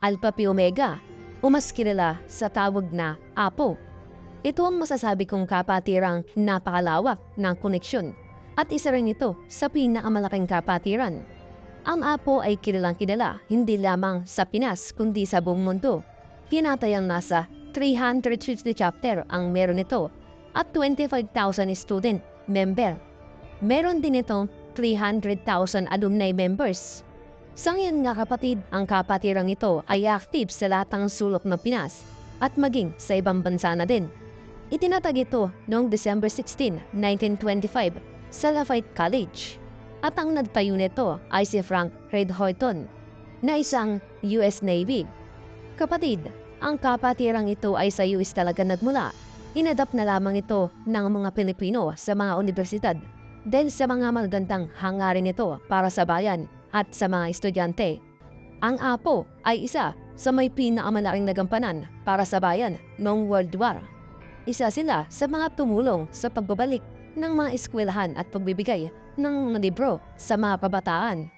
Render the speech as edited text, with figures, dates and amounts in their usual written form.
Alpha Pi Omega, o mas kilala sa tawag na APO. Ito ang masasabi kong kapatirang napakalawak ng koneksyon at isa rin ito sa pinakamalaking kapatiran. Ang APO ay kilalang kilala hindi lamang sa Pinas kundi sa buong mundo. Tinatayang nasa 350 chapter ang meron nito at 25,000 student member. Meron din itong 300,000 alumni members. Sa ngayon nga kapatid, ang kapatirang ito ay active sa lahat ng sulok ng Pinas at maging sa ibang bansa na din. Itinatag ito noong December 16, 1925 sa Lafayette College. At ang nagtayo nito ay si Frank Reid Horton na isang US Navy. Kapatid, ang kapatirang ito ay sa US talaga nagmula. Inadapt na lamang ito ng mga Pilipino sa mga universidad dahil sa mga magandang hangarin nito para sa bayan at sa mga estudyante. Ang APO ay isa sa may pinakamalaking nagampanan para sa bayan noong World War. Isa sila sa mga tumulong sa pagbabalik ng mga eskwelahan at pagbibigay ng mga libro sa mga kabataan.